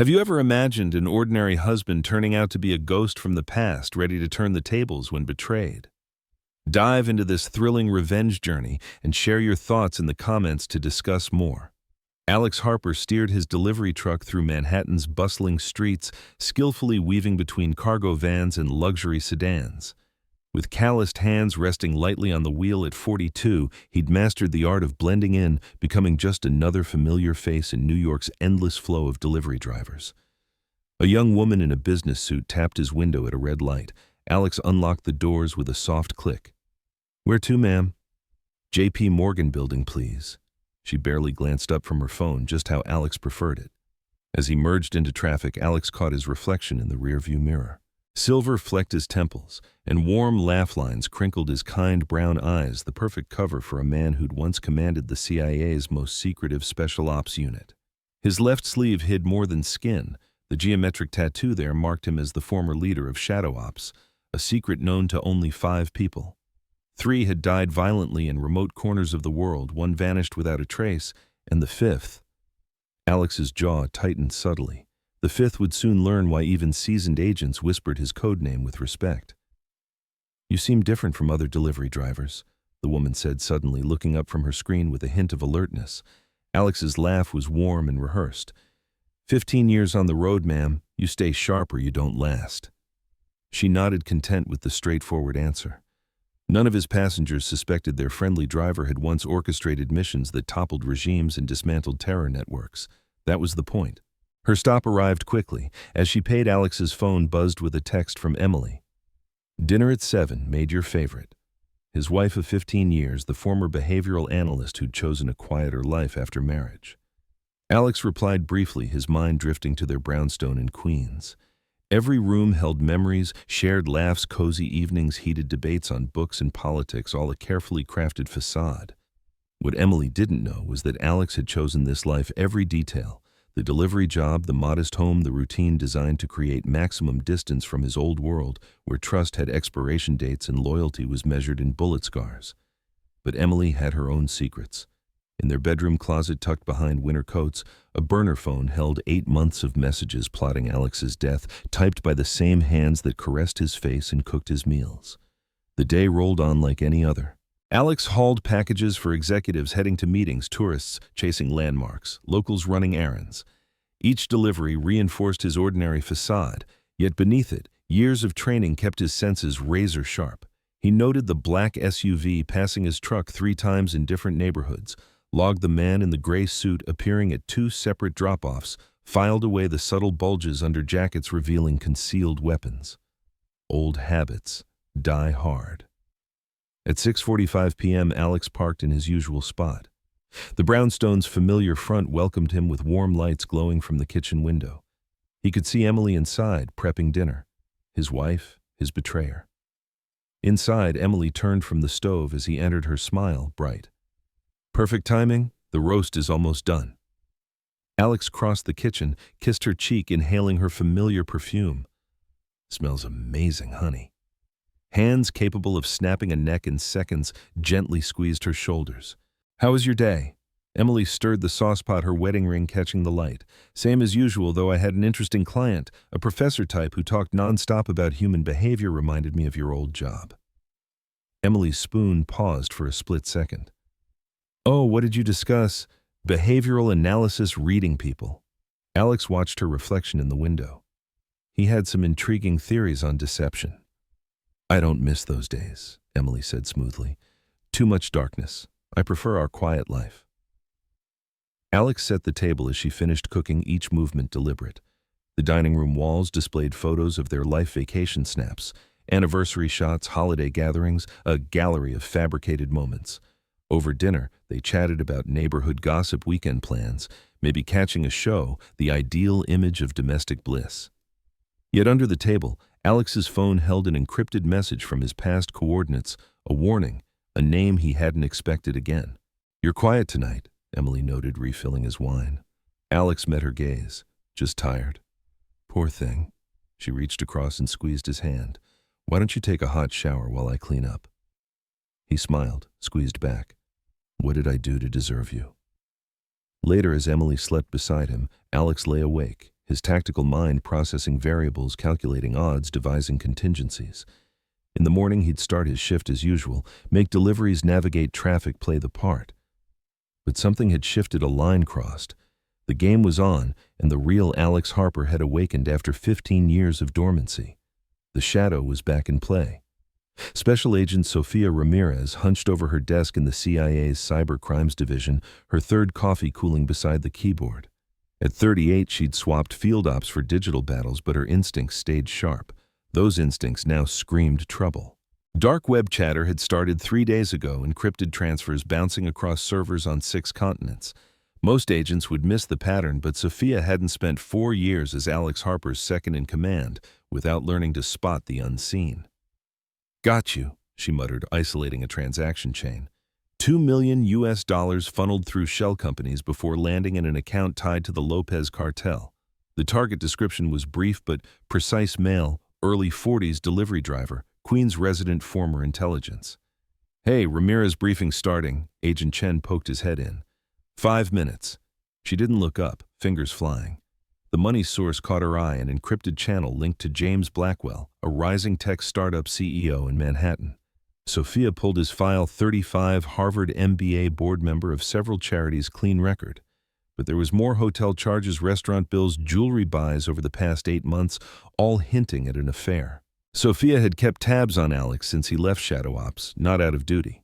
Have you ever imagined an ordinary husband turning out to be a ghost from the past, ready to turn the tables when betrayed? Dive into this thrilling revenge journey and share your thoughts in the comments to discuss more. Alex Harper steered his delivery truck through Manhattan's bustling streets, skillfully weaving between cargo vans and luxury sedans. With calloused hands resting lightly on the wheel at 42, he'd mastered the art of blending in, becoming just another familiar face in New York's endless flow of delivery drivers. A young woman in a business suit tapped his window at a red light. Alex unlocked the doors with a soft click. "Where to, ma'am?" "J.P. Morgan building, please." She barely glanced up from her phone, just how Alex preferred it. As he merged into traffic, Alex caught his reflection in the rearview mirror. Silver flecked his temples, and warm laugh lines crinkled his kind brown eyes, the perfect cover for a man who'd once commanded the CIA's most secretive special ops unit. His left sleeve hid more than skin. The geometric tattoo there marked him as the former leader of Shadow Ops, a secret known to only 5 people. 3 had died violently in remote corners of the world, 1 vanished without a trace, and the 5th... Alex's jaw tightened subtly. The 5th would soon learn why even seasoned agents whispered his code name with respect. "You seem different from other delivery drivers," the woman said suddenly, looking up from her screen with a hint of alertness. Alex's laugh was warm and rehearsed. 15 years on the road, ma'am. You stay sharp or you don't last." She nodded, content with the straightforward answer. None of his passengers suspected their friendly driver had once orchestrated missions that toppled regimes and dismantled terror networks. That was the point. Her stop arrived quickly. As she paid, Alex's phone buzzed with a text from Emily. "Dinner at 7, made your favorite." His wife of 15 years, the former behavioral analyst who'd chosen a quieter life after marriage. Alex replied briefly, his mind drifting to their brownstone in Queens. Every room held memories, shared laughs, cozy evenings, heated debates on books and politics, all a carefully crafted facade. What Emily didn't know was that Alex had chosen this life, every detail. The delivery job, the modest home, the routine designed to create maximum distance from his old world, where trust had expiration dates and loyalty was measured in bullet scars. But Emily had her own secrets. In their bedroom closet tucked behind winter coats, a burner phone held 8 months of messages plotting Alex's death, typed by the same hands that caressed his face and cooked his meals. The day rolled on like any other. Alex hauled packages for executives heading to meetings, tourists chasing landmarks, locals running errands. Each delivery reinforced his ordinary facade, yet beneath it, years of training kept his senses razor sharp. He noted the black SUV passing his truck 3 times in different neighborhoods, logged the man in the gray suit appearing at 2 separate drop-offs, filed away the subtle bulges under jackets revealing concealed weapons. Old habits die hard. At 6:45 p.m., Alex parked in his usual spot. The brownstone's familiar front welcomed him with warm lights glowing from the kitchen window. He could see Emily inside, prepping dinner. His wife, his betrayer. Inside, Emily turned from the stove as he entered, her smile bright. "Perfect timing. The roast is almost done." Alex crossed the kitchen, kissed her cheek, inhaling her familiar perfume. "Smells amazing, honey." Hands capable of snapping a neck in seconds gently squeezed her shoulders. "How was your day?" Emily stirred the saucepot, her wedding ring catching the light. "Same as usual, though I had an interesting client, a professor type who talked nonstop about human behavior, reminded me of your old job." Emily's spoon paused for a split second. "Oh, what did you discuss?" "Behavioral analysis, reading people." Alex watched her reflection in the window. He had some intriguing theories on deception. "I don't miss those days," Emily said smoothly. "Too much darkness. I prefer our quiet life." Alex set the table as she finished cooking, each movement deliberate. The dining room walls displayed photos of their life vacation snaps, anniversary shots, holiday gatherings, a gallery of fabricated moments. Over dinner, they chatted about neighborhood gossip, weekend plans, maybe catching a show, the ideal image of domestic bliss. Yet under the table, Alex's phone held an encrypted message from his past coordinates, a warning, a name he hadn't expected again. "You're quiet tonight," Emily noted, refilling his wine. Alex met her gaze. "Just tired." "Poor thing." She reached across and squeezed his hand. "Why don't you take a hot shower while I clean up?" He smiled, squeezed back. "What did I do to deserve you?" Later, as Emily slept beside him, Alex lay awake, his tactical mind processing variables, calculating odds, devising contingencies. In the morning, he'd start his shift as usual, make deliveries, navigate traffic, play the part. But something had shifted, a line crossed. The game was on, and the real Alex Harper had awakened after 15 years of dormancy. The shadow was back in play. Special Agent Sofia Ramirez hunched over her desk in the CIA's Cyber Crimes Division, her third coffee cooling beside the keyboard. At 38, she'd swapped field ops for digital battles, but her instincts stayed sharp. Those instincts now screamed trouble. Dark web chatter had started 3 days ago, encrypted transfers bouncing across servers on 6 continents. Most agents would miss the pattern, but Sofia hadn't spent 4 years as Alex Harper's second-in-command without learning to spot the unseen. "Got you," she muttered, isolating a transaction chain. $2 million funneled through shell companies before landing in an account tied to the Lopez cartel. The target description was brief but precise: male, early 40s, delivery driver, Queens resident, former intelligence. "Hey, Ramirez briefing starting." Agent Chen poked his head in. 5 minutes. She didn't look up, fingers flying. The money source caught her eye, an encrypted channel linked to James Blackwell, a rising tech startup CEO in Manhattan. Sofia pulled his file. 35, Harvard MBA, board member of several charities, clean record. But there was more: hotel charges, restaurant bills, jewelry buys over the past 8 months, all hinting at an affair. Sofia had kept tabs on Alex since he left Shadow Ops, not out of duty.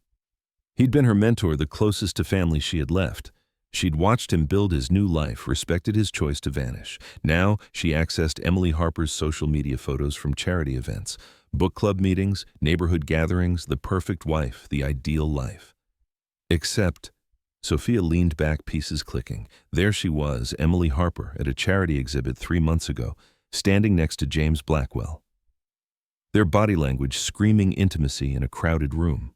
He'd been her mentor, the closest to family she had left. She'd watched him build his new life, respected his choice to vanish. Now she accessed Emily Harper's social media photos from charity events, book club meetings, neighborhood gatherings, the perfect wife, the ideal life. Except, Sofia leaned back, pieces clicking. There she was, Emily Harper, at a charity exhibit 3 months ago, standing next to James Blackwell. Their body language screaming intimacy in a crowded room.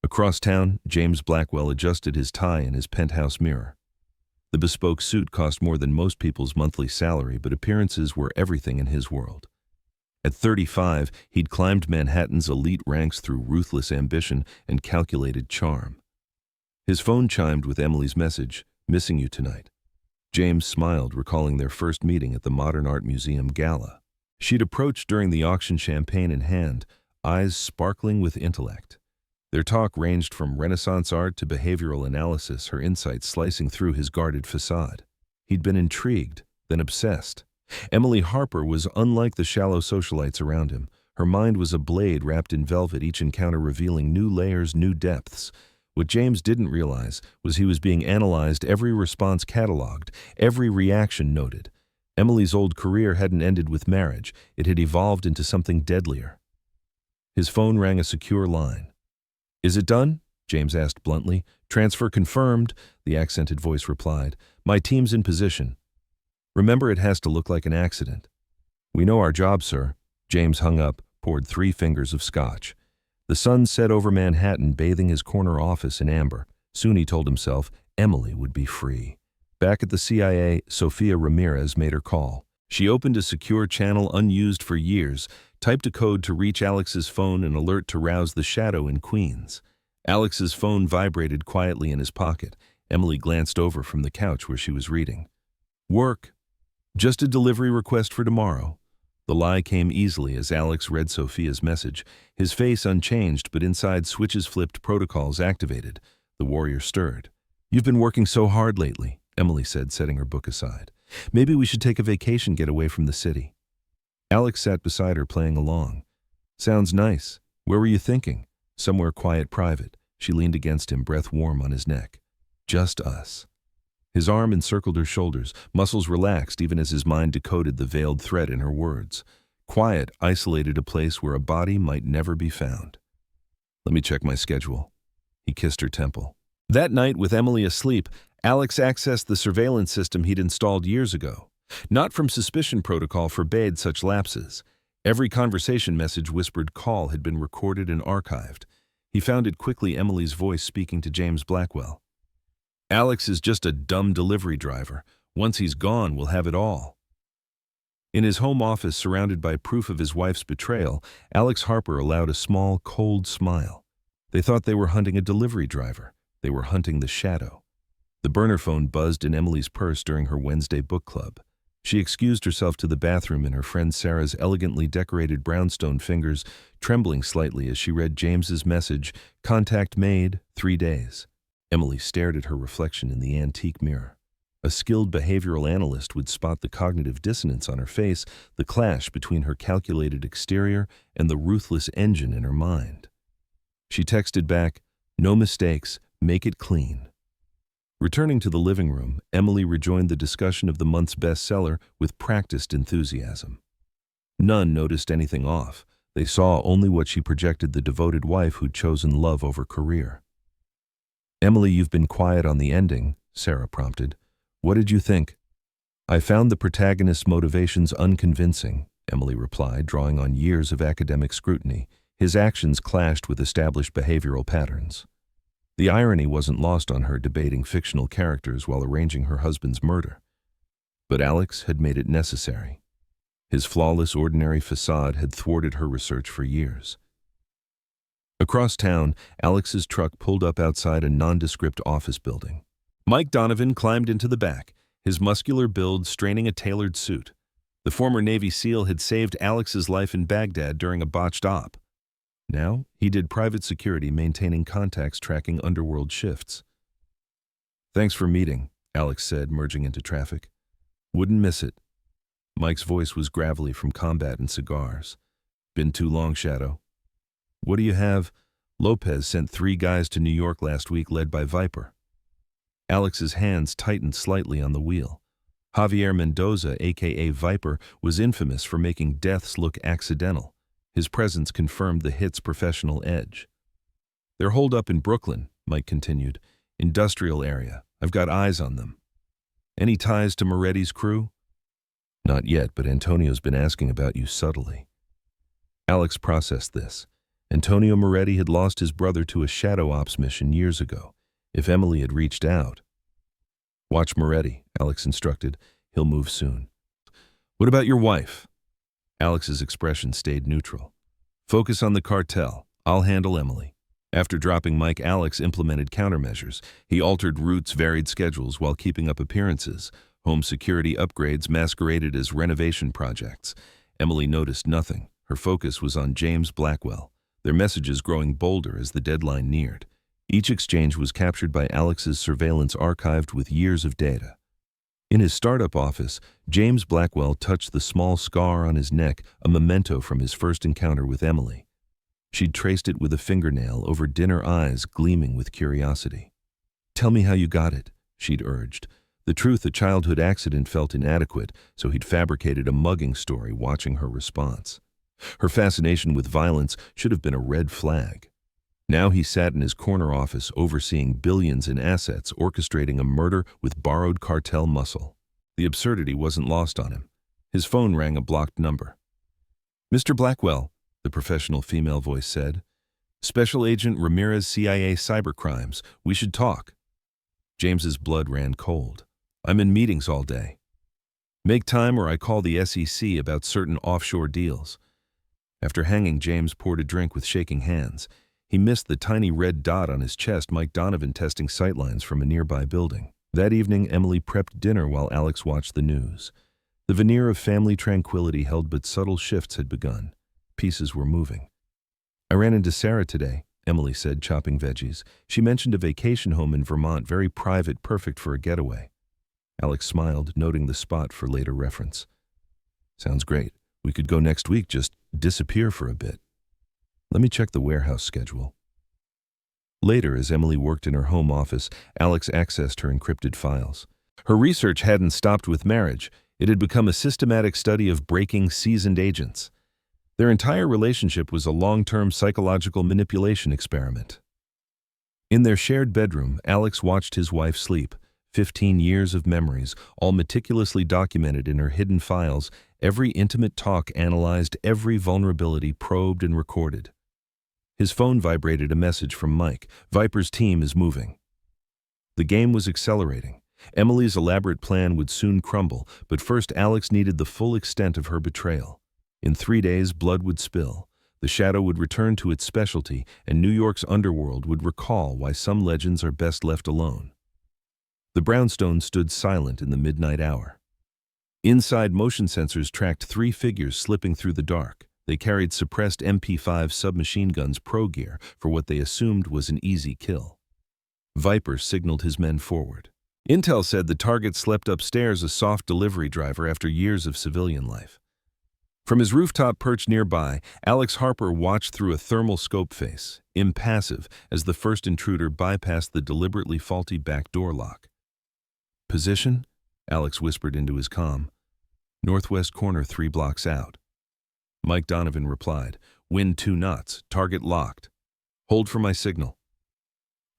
Across town, James Blackwell adjusted his tie in his penthouse mirror. The bespoke suit cost more than most people's monthly salary, but appearances were everything in his world. At 35, he'd climbed Manhattan's elite ranks through ruthless ambition and calculated charm. His phone chimed with Emily's message, "Missing you tonight." James smiled, recalling their first meeting at the Modern Art Museum gala. She'd approached during the auction, champagne in hand, eyes sparkling with intellect. Their talk ranged from Renaissance art to behavioral analysis, her insights slicing through his guarded facade. He'd been intrigued, then obsessed. Emily Harper was unlike the shallow socialites around him. Her mind was a blade wrapped in velvet, each encounter revealing new layers, new depths. What James didn't realize was he was being analyzed, every response cataloged, every reaction noted. Emily's old career hadn't ended with marriage. It had evolved into something deadlier. His phone rang, a secure line. "Is it done?" James asked bluntly. "Transfer confirmed," the accented voice replied. "My team's in position. Remember, it has to look like an accident." "We know our job, sir." James hung up, poured 3 fingers of scotch. The sun set over Manhattan, bathing his corner office in amber. Soon, he told himself, Emily would be free. Back at the CIA, Sofia Ramirez made her call. She opened a secure channel unused for years, typed a code to reach Alex's phone, an alert to rouse the shadow in Queens. Alex's phone vibrated quietly in his pocket. Emily glanced over from the couch where she was reading. "Work. Just a delivery request for tomorrow." The lie came easily as Alex read Sofia's message, his face unchanged, but inside switches flipped, protocols activated. The warrior stirred. "You've been working so hard lately," Emily said, setting her book aside. "Maybe we should take a vacation, get away from the city." Alex sat beside her, playing along. "Sounds nice. Where were you thinking?" "Somewhere quiet, private." She leaned against him, breath warm on his neck. "Just us." His arm encircled her shoulders, muscles relaxed even as his mind decoded the veiled threat in her words. Quiet, isolated, a place where a body might never be found. "Let me check my schedule." He kissed her temple. That night, with Emily asleep, Alex accessed the surveillance system he'd installed years ago. Not from suspicion, protocol forbade such lapses. Every conversation message, whispered call had been recorded and archived. He found it quickly, Emily's voice speaking to James Blackwell. "Alex is just a dumb delivery driver. Once he's gone, we'll have it all." In his home office, surrounded by proof of his wife's betrayal, Alex Harper allowed a small, cold smile. They thought they were hunting a delivery driver. They were hunting the shadow. The burner phone buzzed in Emily's purse during her Wednesday book club. She excused herself to the bathroom in her friend Sarah's elegantly decorated brownstone fingers, trembling slightly as she read James's message, "Contact made, 3 days." Emily stared at her reflection in the antique mirror. A skilled behavioral analyst would spot the cognitive dissonance on her face, the clash between her calculated exterior and the ruthless engine in her mind. She texted back, "No mistakes, make it clean." Returning to the living room, Emily rejoined the discussion of the month's bestseller with practiced enthusiasm. None noticed anything off. They saw only what she projected, the devoted wife who'd chosen love over career. "Emily, you've been quiet on the ending," Sarah prompted. "What did you think?" "I found the protagonist's motivations unconvincing," Emily replied, drawing on years of academic scrutiny. His actions clashed with established behavioral patterns. The irony wasn't lost on her, debating fictional characters while arranging her husband's murder. But Alex had made it necessary. His flawless, ordinary facade had thwarted her research for years. Across town, Alex's truck pulled up outside a nondescript office building. Mike Donovan climbed into the back, his muscular build straining a tailored suit. The former Navy SEAL had saved Alex's life in Baghdad during a botched op. Now, he did private security, maintaining contacts, tracking underworld shifts. "Thanks for meeting," Alex said, merging into traffic. "Wouldn't miss it." Mike's voice was gravelly from combat and cigars. "Been too long, Shadow." "What do you have?" "Lopez sent 3 guys to New York last week, led by Viper." Alex's hands tightened slightly on the wheel. Javier Mendoza, a.k.a. Viper, was infamous for making deaths look accidental. His presence confirmed the hit's professional edge. "They're holed up in Brooklyn," Mike continued. "Industrial area. I've got eyes on them." "Any ties to Moretti's crew?" "Not yet, but Antonio's been asking about you subtly." Alex processed this. Antonio Moretti had lost his brother to a shadow ops mission years ago. If Emily had reached out... "Watch Moretti," Alex instructed. "He'll move soon." "What about your wife?" Alex's expression stayed neutral. "Focus on the cartel. I'll handle Emily." After dropping Mike, Alex implemented countermeasures. He altered routes, varied schedules while keeping up appearances. Home security upgrades masqueraded as renovation projects. Emily noticed nothing. Her focus was on James Blackwell, their messages growing bolder as the deadline neared. Each exchange was captured by Alex's surveillance, archived with years of data. In his startup office, James Blackwell touched the small scar on his neck, a memento from his first encounter with Emily. She'd traced it with a fingernail over dinner, eyes gleaming with curiosity. "Tell me how you got it," she'd urged. The truth, a childhood accident, felt inadequate, so he'd fabricated a mugging story, watching her response. Her fascination with violence should have been a red flag. Now he sat in his corner office, overseeing billions in assets, orchestrating a murder with borrowed cartel muscle. The absurdity wasn't lost on him. His phone rang, a blocked number. "Mr. Blackwell," the professional female voice said. "Special Agent Ramirez, CIA Cybercrimes. We should talk." James's blood ran cold. "I'm in meetings all day." "Make time or I call the SEC about certain offshore deals." After hanging, James poured a drink with shaking hands. He missed the tiny red dot on his chest, Mike Donovan testing sightlines from a nearby building. That evening, Emily prepped dinner while Alex watched the news. The veneer of family tranquility held, but subtle shifts had begun. Pieces were moving. "I ran into Sarah today," Emily said, chopping veggies. "She mentioned a vacation home in Vermont, very private, perfect for a getaway." Alex smiled, noting the spot for later reference. "Sounds great. We could go next week, just disappear for a bit." "Let me check the warehouse schedule." Later, as Emily worked in her home office, Alex accessed her encrypted files. Her research hadn't stopped with marriage. It had become a systematic study of breaking seasoned agents. Their entire relationship was a long-term psychological manipulation experiment. In their shared bedroom, Alex watched his wife sleep. 15 years of memories, all meticulously documented in her hidden files, every intimate talk analyzed, every vulnerability probed and recorded. His phone vibrated, a message from Mike. "Viper's team is moving." The game was accelerating. Emily's elaborate plan would soon crumble, but first Alex needed the full extent of her betrayal. In 3 days, blood would spill. The shadow would return to its specialty, and New York's underworld would recall why some legends are best left alone. The brownstone stood silent in the midnight hour. Inside, motion sensors tracked three figures slipping through the dark. They carried suppressed MP5 submachine guns pro gear for what they assumed was an easy kill. Viper signaled his men forward. Intel said the target slept upstairs, a soft delivery driver after years of civilian life. From his rooftop perch nearby, Alex Harper watched through a thermal scope face, impassive as the first intruder bypassed the deliberately faulty back door lock. "Position?" Alex whispered into his comm. "Northwest corner 3 blocks out." Mike Donovan replied, "Wind 2 knots, target locked. Hold for my signal."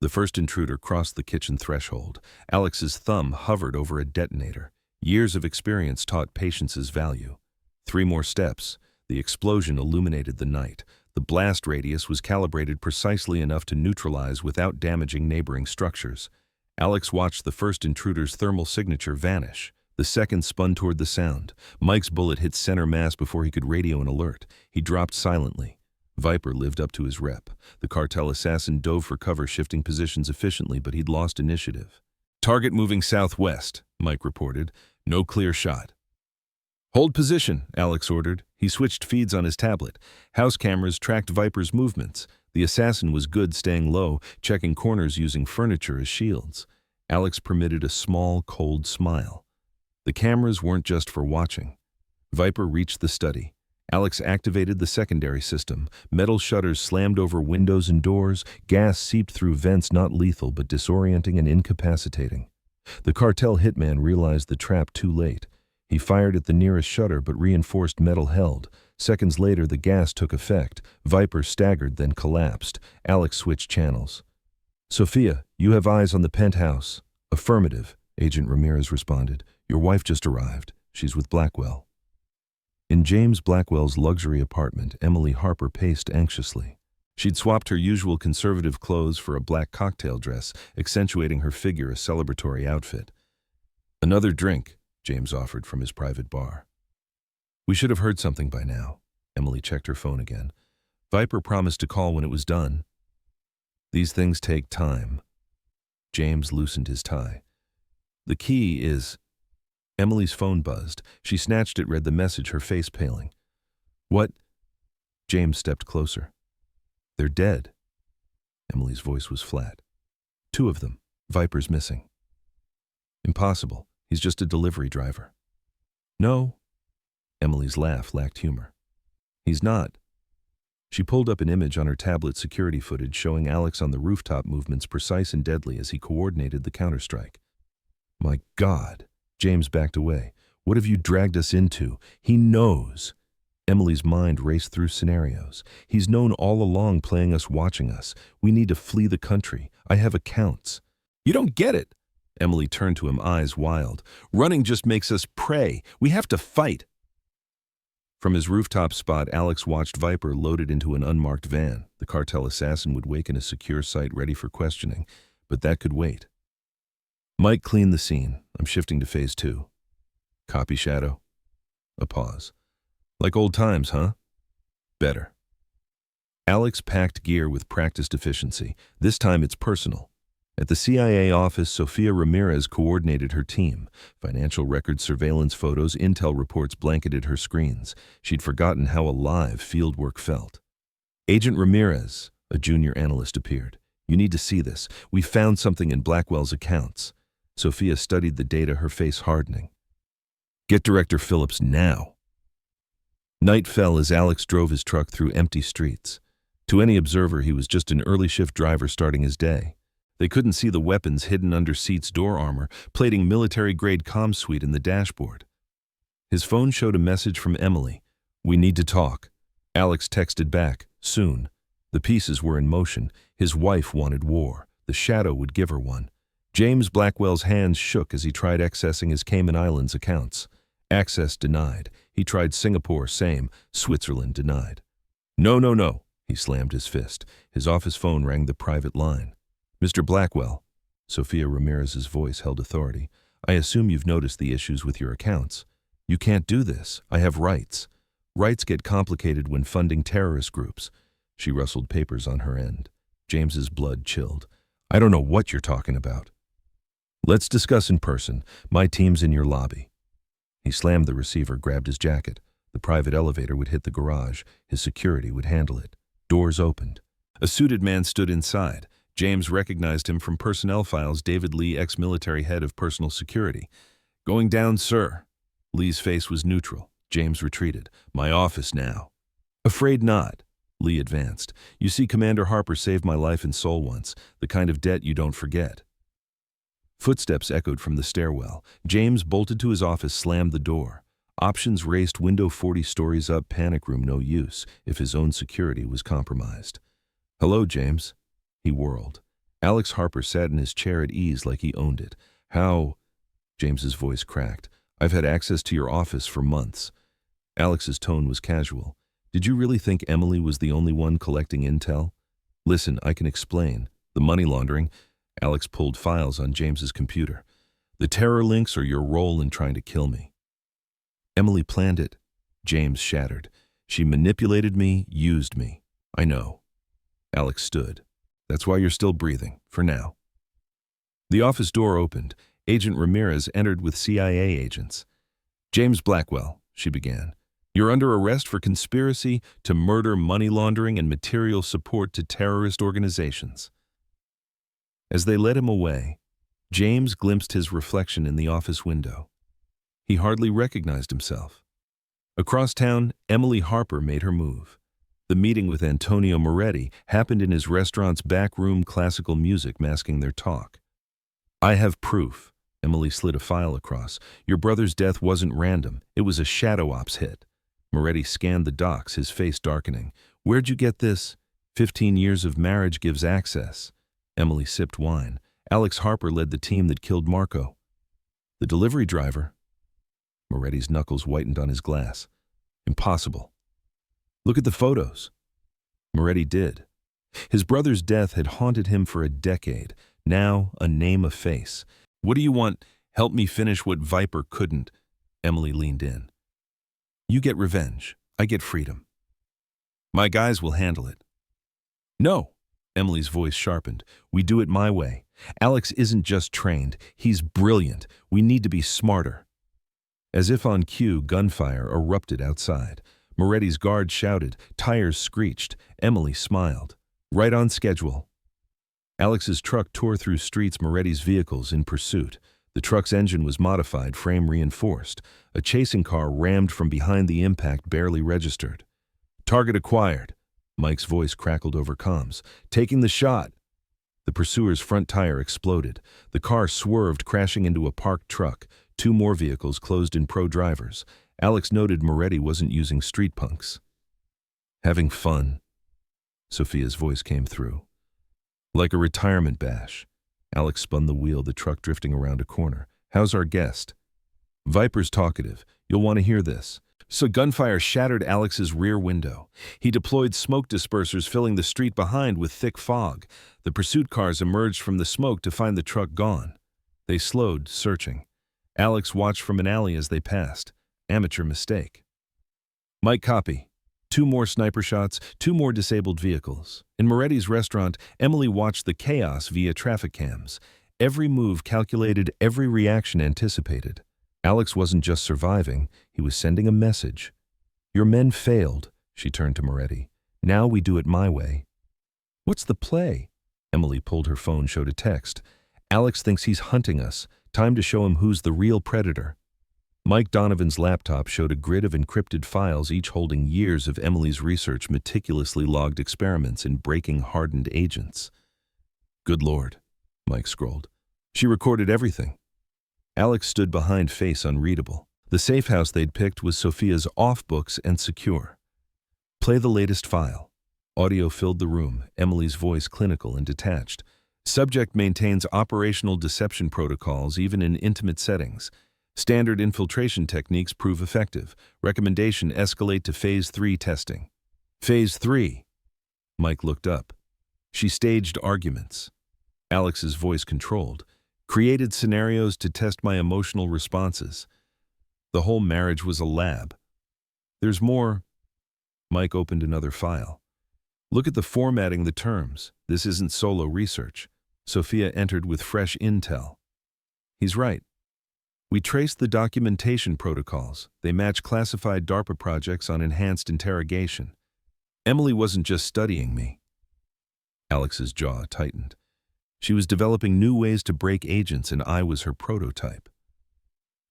The first intruder crossed the kitchen threshold. Alex's thumb hovered over a detonator. Years of experience taught patience's value. 3 more steps. The explosion illuminated the night. The blast radius was calibrated precisely enough to neutralize without damaging neighboring structures. Alex watched the first intruder's thermal signature vanish. The second spun toward the sound. Mike's bullet hit center mass before he could radio an alert. He dropped silently. Viper lived up to his rep. The cartel assassin dove for cover, shifting positions efficiently, but he'd lost initiative. "Target moving southwest," Mike reported. "No clear shot." "Hold position," Alex ordered. He switched feeds on his tablet. House cameras tracked Viper's movements. The assassin was good staying low, checking corners using furniture as shields. Alex permitted a small, cold smile. The cameras weren't just for watching. Viper reached the study. Alex activated the secondary system. Metal shutters slammed over windows and doors. Gas seeped through vents, not lethal but disorienting and incapacitating. The cartel hitman realized the trap too late. He fired at the nearest shutter, but reinforced metal held. Seconds later, the gas took effect. Viper staggered, then collapsed. Alex switched channels. "Sophia, you have eyes on the penthouse." "Affirmative," Agent Ramirez responded. "Your wife just arrived. She's with Blackwell." In James Blackwell's luxury apartment, Emily Harper paced anxiously. She'd swapped her usual conservative clothes for a black cocktail dress, accentuating her figure, a celebratory outfit. "Another drink," James offered from his private bar. "We should have heard something by now." Emily checked her phone again. "Viper promised to call when it was done." "These things take time." James loosened his tie. "The key is—" Emily's phone buzzed. She snatched it, read the message, her face paling. "What?" James stepped closer. "They're dead." Emily's voice was flat. "2 of them. Viper's missing." "Impossible. He's just a delivery driver." "No." Emily's laugh lacked humor. "He's not." She pulled up an image on her tablet, security footage showing Alex on the rooftop, movements precise and deadly as he coordinated the counterstrike. "My God." James backed away. "What have you dragged us into? He knows." Emily's mind raced through scenarios. "He's known all along, playing us, watching us. We need to flee the country. I have accounts." "You don't get it." Emily turned to him, eyes wild. "Running just makes us prey. We have to fight." From his rooftop spot, Alex watched Viper loaded into an unmarked van. The cartel assassin would wake in a secure site ready for questioning, but that could wait. "Mike, clean the scene. I'm shifting to phase 2. "Copy, Shadow." A pause. "Like old times, huh?" "Better." Alex packed gear with practiced efficiency. This time it's personal. At the CIA office, Sophia Ramirez coordinated her team. Financial records, surveillance photos, intel reports blanketed her screens. She'd forgotten how alive fieldwork felt. "Agent Ramirez," a junior analyst appeared. "You need to see this. We found something in Blackwell's accounts." Sophia studied the data, her face hardening. "Get Director Phillips now." Night fell as Alex drove his truck through empty streets. To any observer, he was just an early shift driver starting his day. They couldn't see the weapons hidden under seats, door armor, plating military-grade comm suite in the dashboard. His phone showed a message from Emily. "We need to talk." Alex texted back, "Soon." The pieces were in motion. His wife wanted war. The Shadow would give her one. James Blackwell's hands shook as he tried accessing his Cayman Islands accounts. Access denied. He tried Singapore, same. Switzerland denied. "No, no, no." He slammed his fist. His office phone rang the private line. "Mr. Blackwell." Sophia Ramirez's voice held authority. "I assume you've noticed the issues with your accounts. You can't do this. I have rights. Rights get complicated when funding terrorist groups." She rustled papers on her end. James's blood chilled. "I don't know what you're talking about." "Let's discuss in person. My team's in your lobby." He slammed the receiver, grabbed his jacket. The private elevator would hit the garage. His security would handle it. Doors opened. A suited man stood inside. James recognized him from personnel files. David Lee, ex-military head of personal security. "Going down, sir." Lee's face was neutral. James retreated. "My office now." "Afraid not." Lee advanced. "You see, Commander Harper saved my life and soul once, the kind of debt you don't forget." Footsteps echoed from the stairwell. James bolted to his office, slammed the door. Options raced, window 40 stories up, panic room no use if his own security was compromised. "Hello, James." He whirled. Alex Harper sat in his chair at ease like he owned it. "How?" James's voice cracked. "I've had access to your office for months." Alex's tone was casual. "Did you really think Emily was the only one collecting intel? Listen, I can explain. The money laundering." Alex pulled files on James's computer. "The terror links or your role in trying to kill me." "Emily planned it." James shattered. "She manipulated me, used me." "I know." Alex stood. "That's why you're still breathing, for now." The office door opened. Agent Ramirez entered with CIA agents. "James Blackwell," she began, "you're under arrest for conspiracy to murder, money laundering, and material support to terrorist organizations." As they led him away, James glimpsed his reflection in the office window. He hardly recognized himself. Across town, Emily Harper made her move. The meeting with Antonio Moretti happened in his restaurant's back room, classical music masking their talk. "I have proof." Emily slid a file across. "Your brother's death wasn't random. It was a shadow ops hit." Moretti scanned the docs, his face darkening. "Where'd you get this?" 15 years of marriage gives access." Emily sipped wine. "Alex Harper led the team that killed Marco." "The delivery driver?" Moretti's knuckles whitened on his glass. "Impossible." "Look at the photos." Moretti did. His brother's death had haunted him for a decade. Now, a name, a face. "What do you want? Help me finish what Viper couldn't." Emily leaned in. "You get revenge. I get freedom. My guys will handle it." "No." Emily's voice sharpened. "We do it my way. Alex isn't just trained. He's brilliant. We need to be smarter." As if on cue, gunfire erupted outside. Moretti's guard shouted. Tires screeched. Emily smiled. "Right on schedule." Alex's truck tore through streets, Moretti's vehicles in pursuit. The truck's engine was modified, frame reinforced. A chasing car rammed from behind, the impact barely registered. "Target acquired." Mike's voice crackled over comms. "Taking the shot." The pursuer's front tire exploded. The car swerved, crashing into a parked truck. 2 more vehicles closed in pro-drivers. Alex noted Moretti wasn't using street punks. "Having fun?" Sophia's voice came through. "Like a retirement bash." Alex spun the wheel, the truck drifting around a corner. "How's our guest?" "Viper's talkative. You'll want to hear this." So gunfire shattered Alex's rear window. He deployed smoke dispersers, filling the street behind with thick fog. The pursuit cars emerged from the smoke to find the truck gone. They slowed, searching. Alex watched from an alley as they passed. Amateur mistake. "Mike, copy. 2 more sniper shots, 2 more disabled vehicles." In Moretti's restaurant, Emily watched the chaos via traffic cams. Every move calculated, every reaction anticipated. Alex wasn't just surviving, he was sending a message. "Your men failed," she turned to Moretti. "Now we do it my way." "What's the play?" Emily pulled her phone, showed a text. "Alex thinks he's hunting us. Time to show him who's the real predator." Mike Donovan's laptop showed a grid of encrypted files, each holding years of Emily's research, meticulously logged experiments in breaking hardened agents. "Good Lord," Mike scrolled. "She recorded everything." Alex stood behind, face unreadable. The safe house they'd picked was Sophia's off books and secure. "Play the latest file." Audio filled the room, Emily's voice clinical and detached. "Subject maintains operational deception protocols even in intimate settings. Standard infiltration techniques prove effective. Recommendation: escalate to Phase 3 testing." "Phase 3? Mike looked up. "She staged arguments." Alex's voice controlled. "Created scenarios to test my emotional responses. The whole marriage was a lab." "There's more." Mike opened another file. "Look at the formatting, the terms. This isn't solo research." Sophia entered with fresh intel. "He's right." We traced the documentation protocols. They match classified DARPA projects on enhanced interrogation. Emily wasn't just studying me. Alex's jaw tightened. She was developing new ways to break agents, and I was her prototype.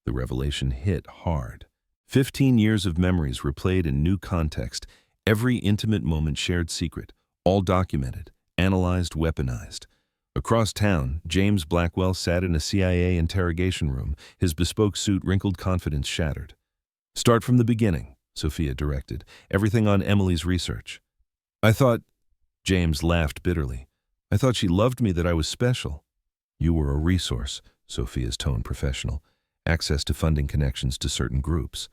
The revelation hit hard. 15 years of memories replayed in new context, every intimate moment shared secret, all documented, analyzed, weaponized. Across town, James Blackwell sat in a CIA interrogation room, his bespoke suit wrinkled, confidence shattered. "Start from the beginning," Sophia directed, "everything on Emily's research." "I thought," James laughed bitterly, "I thought she loved me, that I was special." "You were a resource," Sophia's tone professional, "access to funding, connections to certain groups."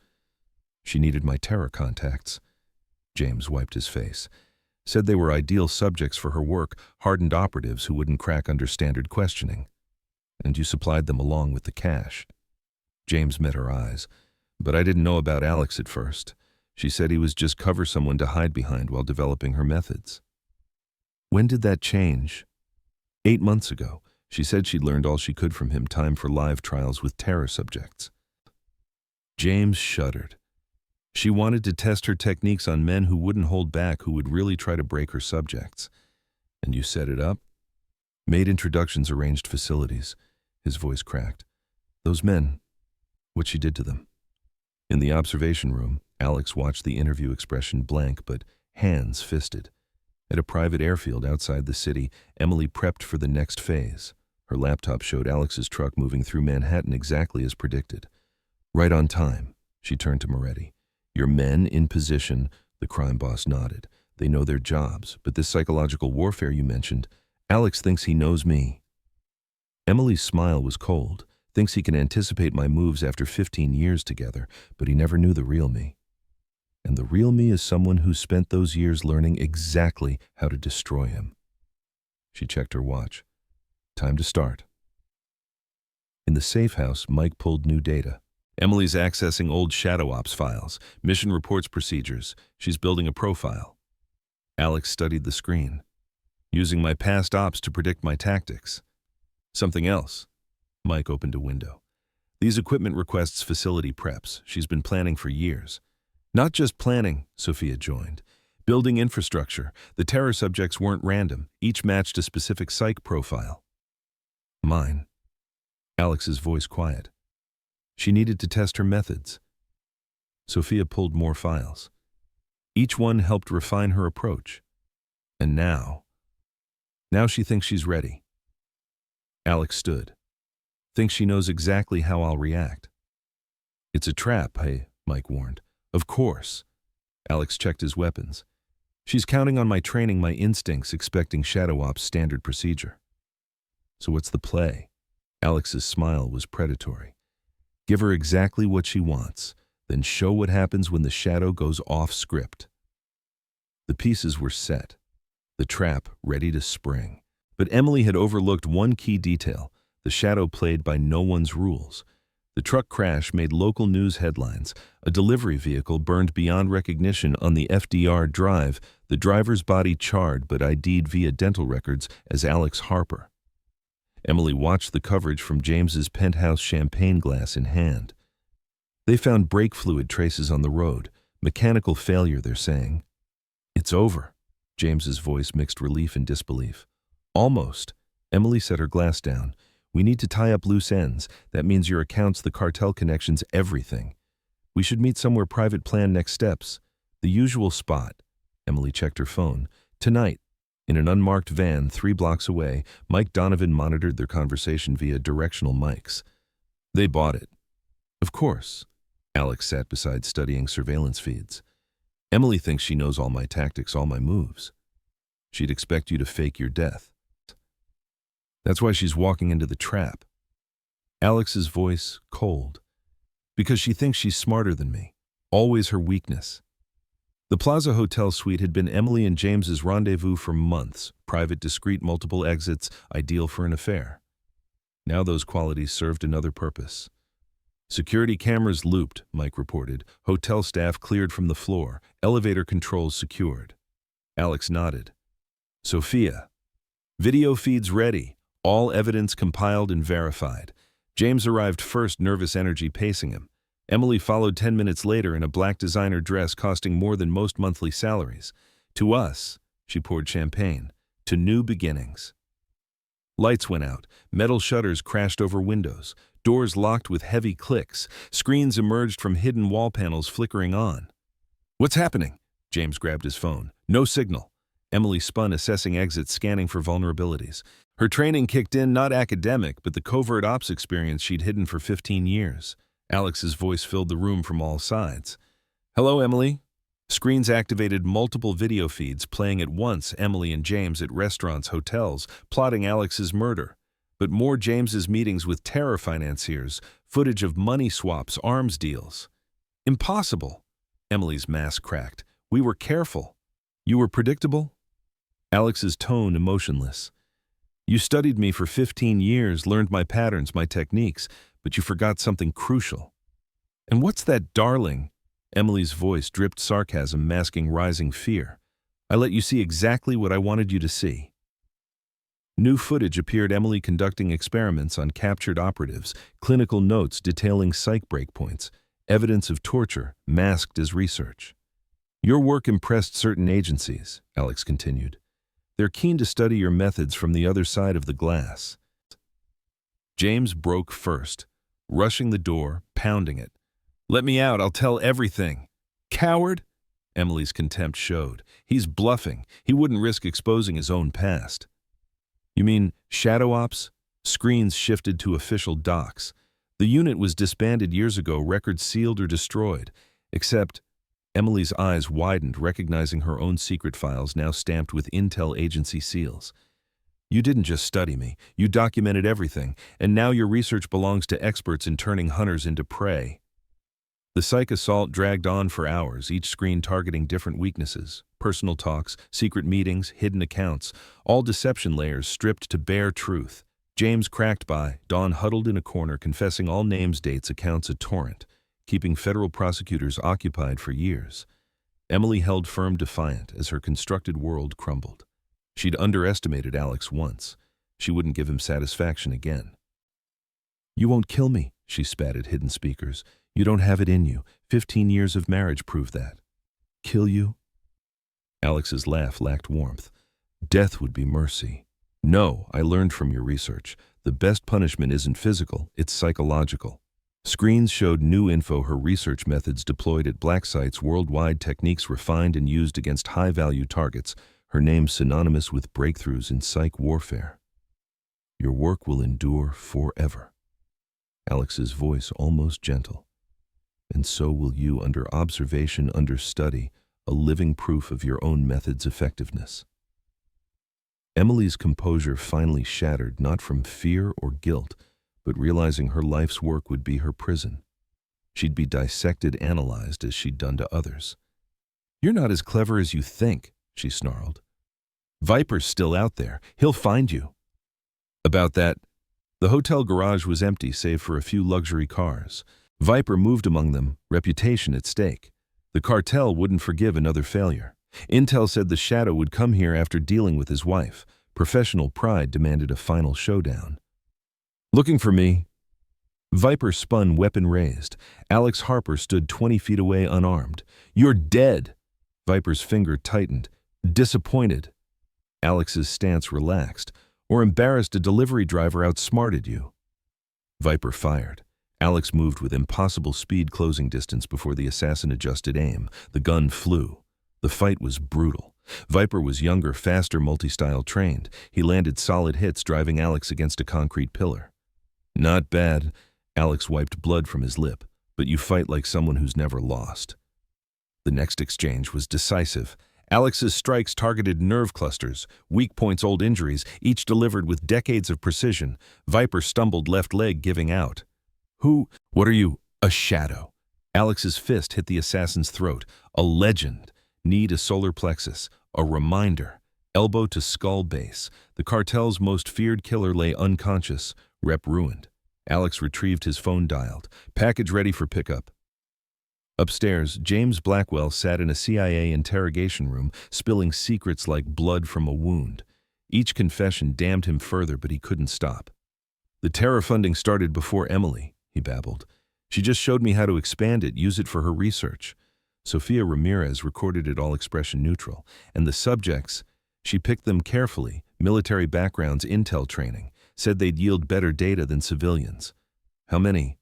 "She needed my terror contacts." James wiped his face. "Said they were ideal subjects for her work, hardened operatives who wouldn't crack under standard questioning. And you supplied them along with the cash." James met her eyes. "But I didn't know about Alex at first. She said he was just cover someone to hide behind while developing her methods." "When did that change?" 8 months ago. She said she'd learned all she could from him, time for live trials with terror subjects." James shuddered. She wanted to test her techniques on men who wouldn't hold back, who would really try to break her subjects. "And you set it up?" "Made introductions, arranged facilities." His voice cracked. "Those men, what she did to them." In the observation room, Alex watched the interview, expression blank but hands fisted. At a private airfield outside the city, Emily prepped for the next phase. Her laptop showed Alex's truck moving through Manhattan exactly as predicted. "Right on time." She turned to Moretti. "Your men in position," the crime boss nodded. "They know their jobs, but this psychological warfare you mentioned, Alex thinks he knows me." Emily's smile was cold. "Thinks he can anticipate my moves after 15 years together, but he never knew the real me. And the real me is someone who spent those years learning exactly how to destroy him." She checked her watch. "Time to start." In the safe house, Mike pulled new data. Emily's accessing old Shadow Ops files, mission reports, procedures. She's building a profile. Alex studied the screen. "Using my past ops to predict my tactics." "Something else." Mike opened a window. "These equipment requests facility preps. She's been planning for years." "Not just planning," Sophia joined. "Building infrastructure. The terror subjects weren't random. Each matched a specific psych profile." "Mine." Alex's voice quiet. "She needed to test her methods." Sophia pulled more files. Each one helped refine her approach. And now she thinks she's ready. Alex stood. "Thinks she knows exactly how I'll react." "It's a trap, hey," Mike warned. "Of course." Alex checked his weapons. "She's counting on my training, my instincts, expecting Shadow Ops standard procedure." "So what's the play?" Alex's smile was predatory. "Give her exactly what she wants, then show what happens when the shadow goes off script." The pieces were set, the trap ready to spring. But Emily had overlooked one key detail: the shadow played by no one's rules. The truck crash made local news headlines. A delivery vehicle burned beyond recognition on the FDR Drive, the driver's body charred but ID'd via dental records as Alex Harper. Emily watched the coverage from James's penthouse, champagne glass in hand. "They found brake fluid traces on the road. Mechanical failure, they're saying." "It's over." James's voice mixed relief and disbelief. "Almost." Emily set her glass down. "We need to tie up loose ends. That means your accounts, the cartel connections, everything. We should meet somewhere private, plan next steps." "The usual spot." Emily checked her phone. "Tonight." In an unmarked van 3 blocks away, Mike Donovan monitored their conversation via directional mics. "They bought it." "Of course." Alex sat beside, studying surveillance feeds. "Emily thinks she knows all my tactics, all my moves. She'd expect you to fake your death. That's why she's walking into the trap." Alex's voice cold. "Because she thinks she's smarter than me. Always her weakness." The Plaza Hotel suite had been Emily and James's rendezvous for months. Private, discreet, multiple exits, ideal for an affair. Now those qualities served another purpose. "Security cameras looped," Mike reported. "Hotel staff cleared from the floor. Elevator controls secured." Alex nodded. "Sophia. Video feeds ready. All evidence compiled and verified. James arrived first, nervous energy pacing him. Emily followed 10 minutes later in a black designer dress costing more than most monthly salaries. To us, she poured champagne, to new beginnings. Lights went out, metal shutters crashed over windows, doors locked with heavy clicks, screens emerged from hidden wall panels flickering on. "What's happening?" James grabbed his phone. "No signal." Emily spun, assessing exits, scanning for vulnerabilities. Her training kicked in, not academic, but the covert ops experience she'd hidden for 15 years. Alex's voice filled the room from all sides. "Hello, Emily." Screens activated multiple video feeds playing at once, Emily and James at restaurants, hotels, plotting Alex's murder. But more, James's meetings with terror financiers, footage of money swaps, arms deals. "Impossible." Emily's mask cracked. "We were careful." "You were predictable?" Alex's tone emotionless. "You studied me for 15 years, learned my patterns, my techniques, but you forgot something crucial." "And what's that, darling?" Emily's voice dripped sarcasm, masking rising fear. "I let you see exactly what I wanted you to see." New footage appeared, Emily conducting experiments on captured operatives, clinical notes detailing psych breakpoints, evidence of torture, masked as research. "Your work impressed certain agencies," Alex continued. "They're keen to study your methods from the other side of the glass." James broke first, rushing the door, pounding it. "Let me out, I'll tell everything." "Coward!" Emily's contempt showed. "He's bluffing. He wouldn't risk exposing his own past." "You mean shadow ops?" Screens shifted to official docs. "The unit was disbanded years ago, records sealed or destroyed. Except..." Emily's eyes widened, recognizing her own secret files now stamped with intel agency seals. "You didn't just study me, you documented everything, and now your research belongs to experts in turning hunters into prey." The psych assault dragged on for hours, each screen targeting different weaknesses. Personal talks, secret meetings, hidden accounts, all deception layers stripped to bare truth. James cracked by, Dawn huddled in a corner, confessing all names, dates, accounts a torrent, keeping federal prosecutors occupied for years. Emily held firm, defiant, as her constructed world crumbled. She'd underestimated Alex once. She wouldn't give him satisfaction again. "You won't kill me," she spat at hidden speakers. "You don't have it in you. 15 years of marriage prove that." "Kill you?" Alex's laugh lacked warmth. "Death would be mercy." "No, I learned from your research. The best punishment isn't physical, it's psychological." Screens showed new info, her research methods deployed at black sites worldwide, techniques refined and used against high-value targets, her name synonymous with breakthroughs in psych warfare. "Your work will endure forever." Alex's voice almost gentle. "And so will you, under observation, under study, a living proof of your own method's effectiveness." Emily's composure finally shattered, not from fear or guilt, but realizing her life's work would be her prison. She'd be dissected, analyzed as she'd done to others. "You're not as clever as you think," she snarled. "Viper's still out there. He'll find you." About that, the hotel garage was empty save for a few luxury cars. Viper moved among them, reputation at stake. The cartel wouldn't forgive another failure. Intel said the Shadow would come here after dealing with his wife. Professional pride demanded a final showdown. "Looking for me?" Viper spun, weapon raised. Alex Harper stood 20 feet away, unarmed. "You're dead!" Viper's finger tightened. "Disappointed." Alex's stance relaxed. "Or embarrassed a delivery driver outsmarted you." Viper fired. Alex moved with impossible speed, closing distance before the assassin adjusted aim. The gun flew. The fight was brutal. Viper was younger, faster, multi-style trained. He landed solid hits, driving Alex against a concrete pillar. "Not bad." Alex wiped blood from his lip. "But you fight like someone who's never lost." The next exchange was decisive. Alex's strikes targeted nerve clusters, weak points, old injuries, each delivered with decades of precision. Viper stumbled, left leg giving out. What are you? A shadow." Alex's fist hit the assassin's throat. A legend. Knee to solar plexus. A reminder. Elbow to skull base. The cartel's most feared killer lay unconscious, rep ruined. Alex retrieved his phone, dialed. "Package ready for pickup." Upstairs, James Blackwell sat in a CIA interrogation room, spilling secrets like blood from a wound. Each confession damned him further, but he couldn't stop. The terror funding started before Emily, he babbled. She just showed me how to expand it, use it for her research. Sofia Ramirez recorded it all expression neutral, and the subjects, she picked them carefully, military backgrounds, intel training, said they'd yield better data than civilians. How many?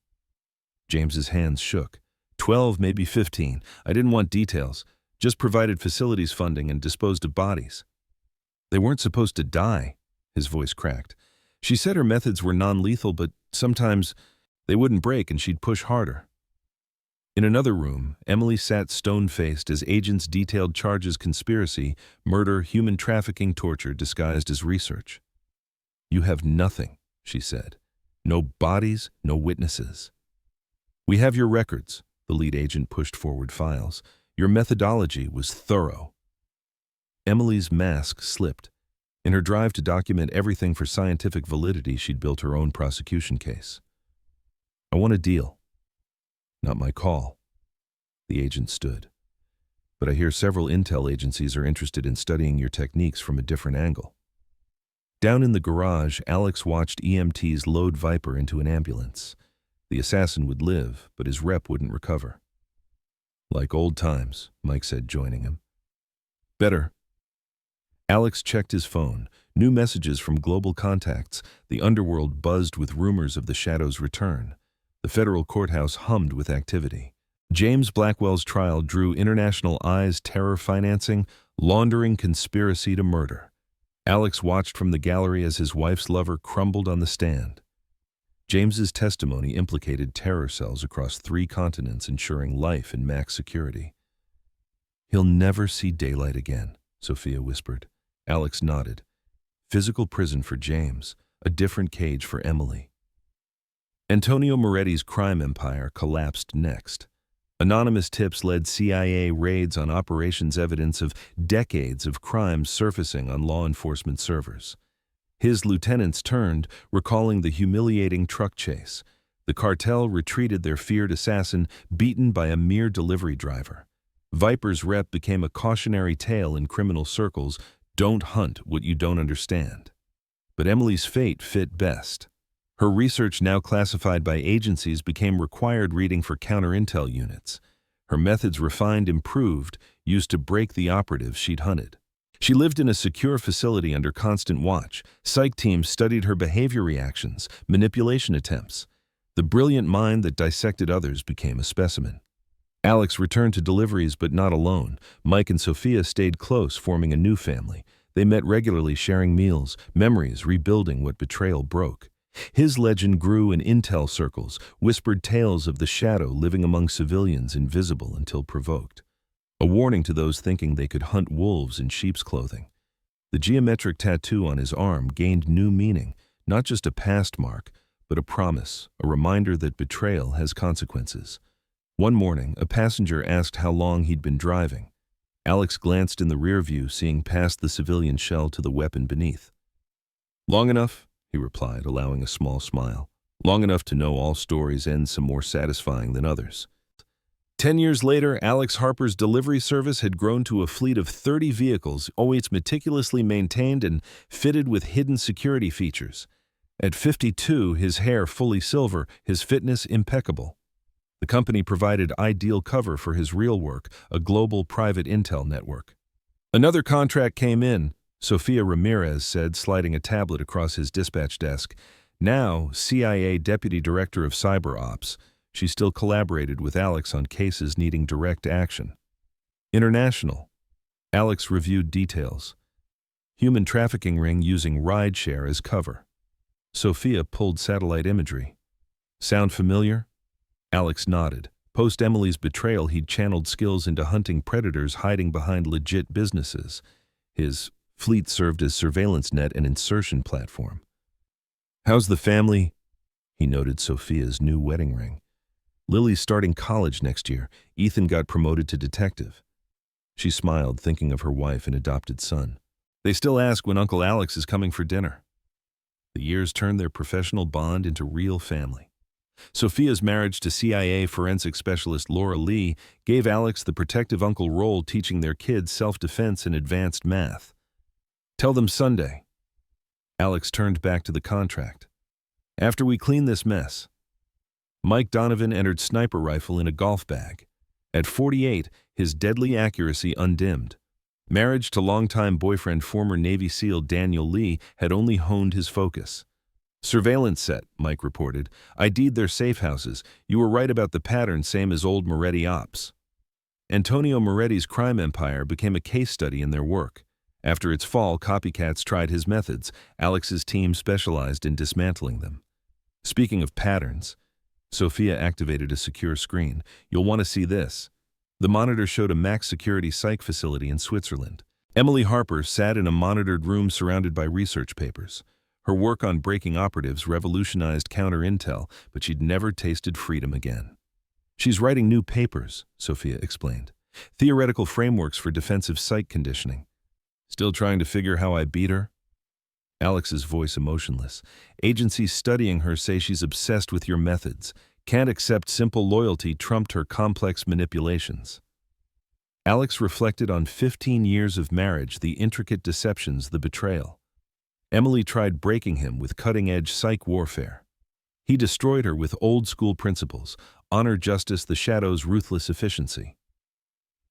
James's hands shook. 12, maybe 15. I didn't want details, just provided facilities funding and disposed of bodies. They weren't supposed to die, his voice cracked. She said her methods were non-lethal, but sometimes they wouldn't break and she'd push harder. In another room, Emily sat stone-faced as agents detailed charges: conspiracy, murder, human trafficking, torture disguised as research. You have nothing, she said. No bodies, no witnesses. We have your records, the lead agent pushed forward files. Your methodology was thorough. Emily's mask slipped. In her drive to document everything for scientific validity, she'd built her own prosecution case. I want a deal. Not my call. The agent stood. But I hear several intel agencies are interested in studying your techniques from a different angle. Down in the garage, Alex watched EMTs load Viper into an ambulance. The assassin would live, but his rep wouldn't recover. Like old times, Mike said, joining him. Better. Alex checked his phone. New messages from global contacts. The underworld buzzed with rumors of the Shadow's return. The federal courthouse hummed with activity. James Blackwell's trial drew international eyes: terror financing, laundering, conspiracy to murder. Alex watched from the gallery as his wife's lover crumbled on the stand. James's testimony implicated terror cells across 3 continents, ensuring life in max security. He'll never see daylight again, Sofia whispered. Alex nodded. Physical prison for James, a different cage for Emily. Antonio Moretti's crime empire collapsed next. Anonymous tips led CIA raids on operations, evidence of decades of crimes surfacing on law enforcement servers. His lieutenants turned, recalling the humiliating truck chase. The cartel retreated, their feared assassin beaten by a mere delivery driver. Viper's rep became a cautionary tale in criminal circles: don't hunt what you don't understand. But Emily's fate fit best. Her research, now classified by agencies, became required reading for counter-intel units. Her methods refined, improved, used to break the operatives she'd hunted. She lived in a secure facility under constant watch. Psych teams studied her behavior, reactions, manipulation attempts. The brilliant mind that dissected others became a specimen. Alex returned to deliveries, but not alone. Mike and Sofia stayed close, forming a new family. They met regularly, sharing meals, memories, rebuilding what betrayal broke. His legend grew in intel circles, whispered tales of the Shadow living among civilians, invisible until provoked. A warning to those thinking they could hunt wolves in sheep's clothing. The geometric tattoo on his arm gained new meaning, not just a past mark, but a promise, a reminder that betrayal has consequences. One morning, a passenger asked how long he'd been driving. Alex glanced in the rear view, seeing past the civilian shell to the weapon beneath. Long enough, he replied, allowing a small smile. Long enough to know all stories end some more satisfying than others. 10 years later, Alex Harper's delivery service had grown to a fleet of 30 vehicles, always meticulously maintained and fitted with hidden security features. At 52, his hair fully silver, his fitness impeccable. The company provided ideal cover for his real work, a global private intel network. Another contract came in, Sofia Ramirez said, sliding a tablet across his dispatch desk. Now, CIA Deputy Director of Cyber Ops, she still collaborated with Alex on cases needing direct action. International. Alex reviewed details. Human trafficking ring using rideshare as cover. Sofia pulled satellite imagery. Sound familiar? Alex nodded. Post Emily's betrayal, he'd channeled skills into hunting predators hiding behind legit businesses. His fleet served as surveillance net and insertion platform. How's the family? He noted Sofia's new wedding ring. Lily's starting college next year. Ethan got promoted to detective. She smiled, thinking of her wife and adopted son. They still ask when Uncle Alex is coming for dinner. The years turned their professional bond into real family. Sofia's marriage to CIA forensic specialist Laura Lee gave Alex the protective uncle role, teaching their kids self-defense and advanced math. Tell them Sunday. Alex turned back to the contract. After we clean this mess. Mike Donovan entered sniper rifle in a golf bag. At 48, his deadly accuracy undimmed. Marriage to longtime boyfriend former Navy SEAL Daniel Lee had only honed his focus. Surveillance set, Mike reported. ID'd their safe houses. You were right about the pattern, same as old Moretti ops. Antonio Moretti's crime empire became a case study in their work. After its fall, copycats tried his methods. Alex's team specialized in dismantling them. Speaking of patterns, Sophia activated a secure screen. You'll want to see this. The monitor showed a max security psych facility in Switzerland. Emily Harper sat in a monitored room surrounded by research papers. Her work on breaking operatives revolutionized counter-intel, but she'd never tasted freedom again. She's writing new papers, Sophia explained. Theoretical frameworks for defensive psych conditioning. Still trying to figure how I beat her? Alex's voice emotionless. Agencies studying her say she's obsessed with your methods. Can't accept simple loyalty trumped her complex manipulations. Alex reflected on 15 years of marriage, the intricate deceptions, the betrayal. Emily tried breaking him with cutting-edge psych warfare. He destroyed her with old-school principles, honor, justice, the shadow's ruthless efficiency.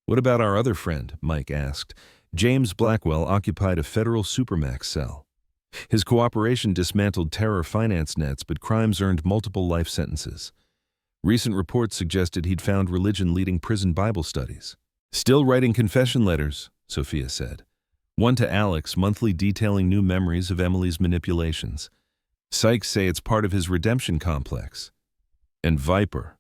What about our other friend? Mike asked. James Blackwell occupied a federal supermax cell. His cooperation dismantled terror finance nets, but crimes earned multiple life sentences. Recent reports suggested he'd found religion leading prison Bible studies. Still writing confession letters, Sophia said. One to Alex, monthly detailing new memories of Emily's manipulations. Psychs say it's part of his redemption complex. And Viper.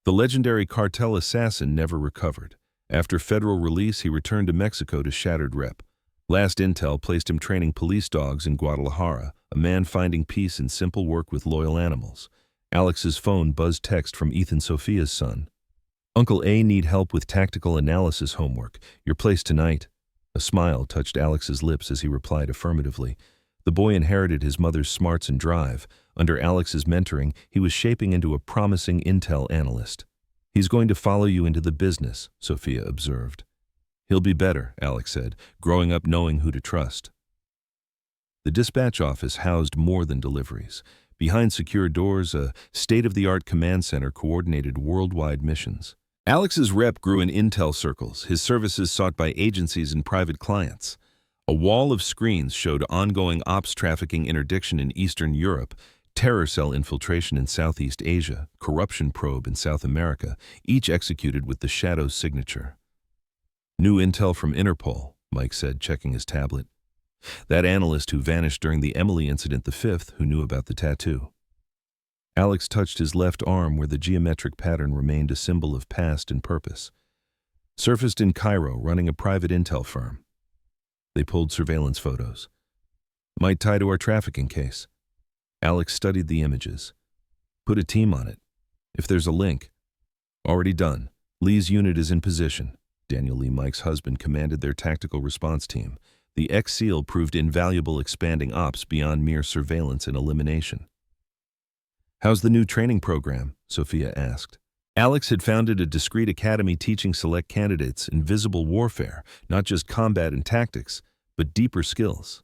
The legendary cartel assassin never recovered. After federal release, he returned to Mexico to shattered rep. Last intel placed him training police dogs in Guadalajara, a man finding peace in simple work with loyal animals. Alex's phone buzzed text from Ethan, Sophia's son. Uncle A need help with tactical analysis homework. Your place tonight. A smile touched Alex's lips as he replied affirmatively. The boy inherited his mother's smarts and drive. Under Alex's mentoring, he was shaping into a promising intel analyst. He's going to follow you into the business, Sophia observed. He'll be better, Alex said, growing up knowing who to trust. The dispatch office housed more than deliveries. Behind secure doors, a state-of-the-art command center coordinated worldwide missions. Alex's rep grew in intel circles, his services sought by agencies and private clients. A wall of screens showed ongoing ops trafficking interdiction in Eastern Europe, terror cell infiltration in Southeast Asia, corruption probe in South America, each executed with the Shadow's signature. New intel from Interpol, Mike said, checking his tablet. That analyst who vanished during the Emily incident, the fifth, who knew about the tattoo. Alex touched his left arm where the geometric pattern remained a symbol of past and purpose. Surfaced in Cairo, running a private intel firm. They pulled surveillance photos. Might tie to our trafficking case. Alex studied the images. Put a team on it. If there's a link. Already done. Lee's unit is in position. Daniel Lee, Mike's husband, commanded their tactical response team. The ex-SEAL proved invaluable, expanding ops beyond mere surveillance and elimination. How's the new training program? Sophia asked. Alex had founded a discreet academy teaching select candidates invisible warfare, not just combat and tactics, but deeper skills.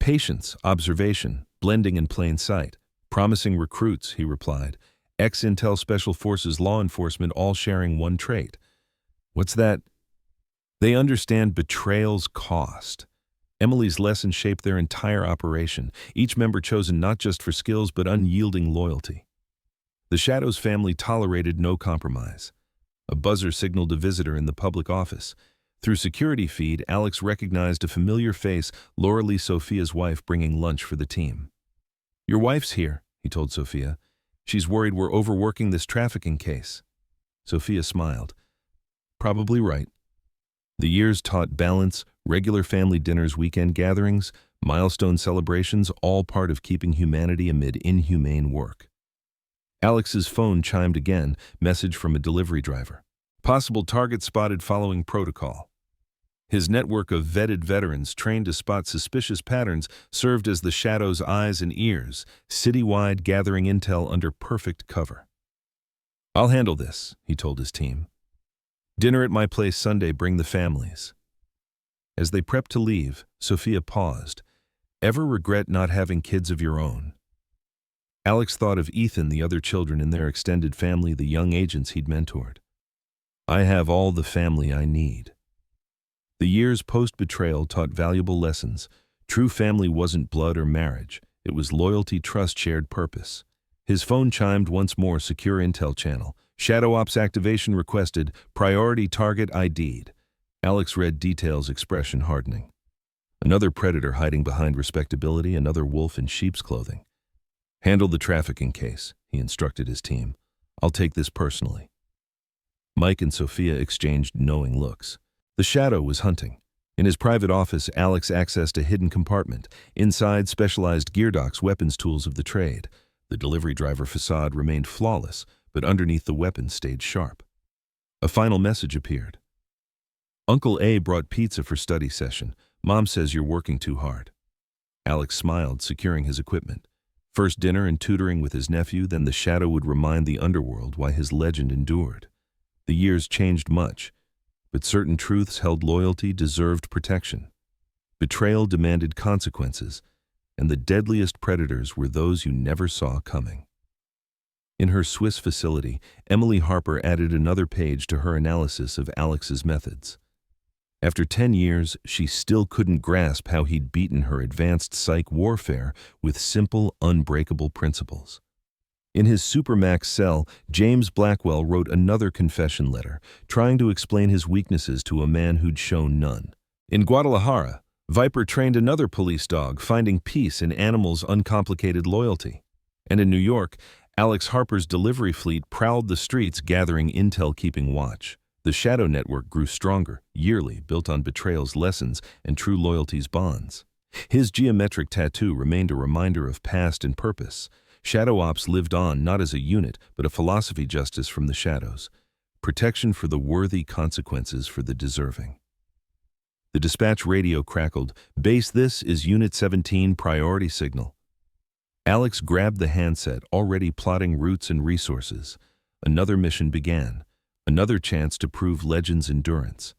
Patience, observation, blending in plain sight. Promising recruits, he replied. Ex-Intel Special Forces law enforcement, all sharing one trait. What's that? They understand betrayal's cost. Emily's lesson shaped their entire operation, each member chosen not just for skills but unyielding loyalty. The Shadow's family tolerated no compromise. A buzzer signaled a visitor in the public office. Through security feed, Alex recognized a familiar face, Laura Lee, Sophia's wife, bringing lunch for the team. Your wife's here, he told Sophia. She's worried we're overworking this trafficking case. Sophia smiled. Probably right. The years taught balance, regular family dinners, weekend gatherings, milestone celebrations, all part of keeping humanity amid inhumane work. Alex's phone chimed again, message from a delivery driver. Possible target spotted following protocol. His network of vetted veterans trained to spot suspicious patterns served as the Shadow's eyes and ears, citywide gathering intel under perfect cover. I'll handle this, he told his team. Dinner at my place Sunday, bring the families. As they prepped to leave, Sophia paused. Ever regret not having kids of your own? Alex thought of Ethan, the other children in their extended family, the young agents he'd mentored. I have all the family I need. The years post-betrayal taught valuable lessons. True family wasn't blood or marriage. It was loyalty, trust, shared purpose. His phone chimed once more. Secure intel channel. Shadow Ops activation requested. Priority target ID'd. Alex read details, expression hardening. Another predator hiding behind respectability, another wolf in sheep's clothing. Handle the trafficking case, he instructed his team. I'll take this personally. Mike and Sophia exchanged knowing looks. The Shadow was hunting. In his private office, Alex accessed a hidden compartment. Inside, specialized gear docks, weapons, tools of the trade. The delivery driver facade remained flawless, but underneath the weapons stayed sharp. A final message appeared. Uncle A brought pizza for study session. Mom says you're working too hard. Alex smiled, securing his equipment. First dinner and tutoring with his nephew, then the Shadow would remind the underworld why his legend endured. The years changed much, but certain truths held loyalty, deserved protection. Betrayal demanded consequences, and the deadliest predators were those you never saw coming. In her Swiss facility, Emily Harper added another page to her analysis of Alex's methods. After 10 years, she still couldn't grasp how he'd beaten her advanced psych warfare with simple, unbreakable principles. In his supermax cell, James Blackwell wrote another confession letter, trying to explain his weaknesses to a man who'd shown none. In Guadalajara, Viper trained another police dog, finding peace in animals' uncomplicated loyalty. And in New York, Alex Harper's delivery fleet prowled the streets, gathering intel, keeping watch. The Shadow network grew stronger, yearly, built on betrayal's lessons and true loyalty's bonds. His geometric tattoo remained a reminder of past and purpose. Shadow Ops lived on, not as a unit, but a philosophy: justice from the shadows. Protection for the worthy, consequences for the deserving. The dispatch radio crackled. Base, this is Unit 17, priority signal. Alex grabbed the handset, already plotting routes and resources. Another mission began. Another chance to prove legend's endurance.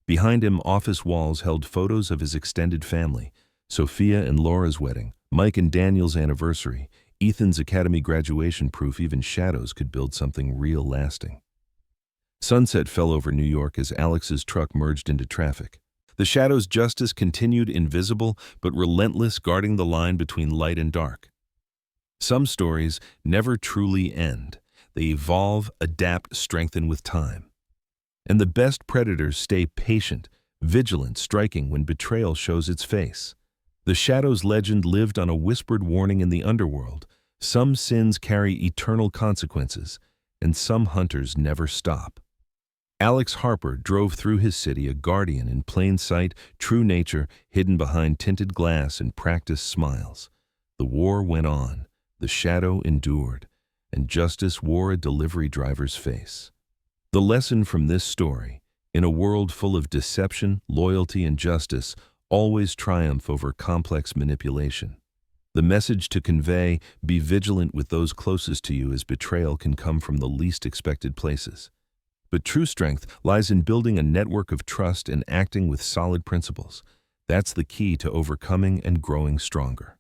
Behind him, office walls held photos of his extended family. Sophia and Laura's wedding, Mike and Daniel's anniversary, Ethan's academy graduation, proof even shadows could build something real, lasting. Sunset fell over New York as Alex's truck merged into traffic. The Shadow's justice continued, invisible but relentless, guarding the line between light and dark. Some stories never truly end. They evolve, adapt, strengthen with time. And the best predators stay patient, vigilant, striking when betrayal shows its face. The Shadow's legend lived on a whispered warning in the underworld. Some sins carry eternal consequences, and some hunters never stop. Alex Harper drove through his city, a guardian in plain sight, true nature hidden behind tinted glass and practiced smiles. The war went on, the Shadow endured, and justice wore a delivery driver's face. The lesson from this story: in a world full of deception, loyalty, and justice, always triumph over complex manipulation. The message to convey: be vigilant with those closest to you, as betrayal can come from the least expected places. But true strength lies in building a network of trust and acting with solid principles. That's the key to overcoming and growing stronger.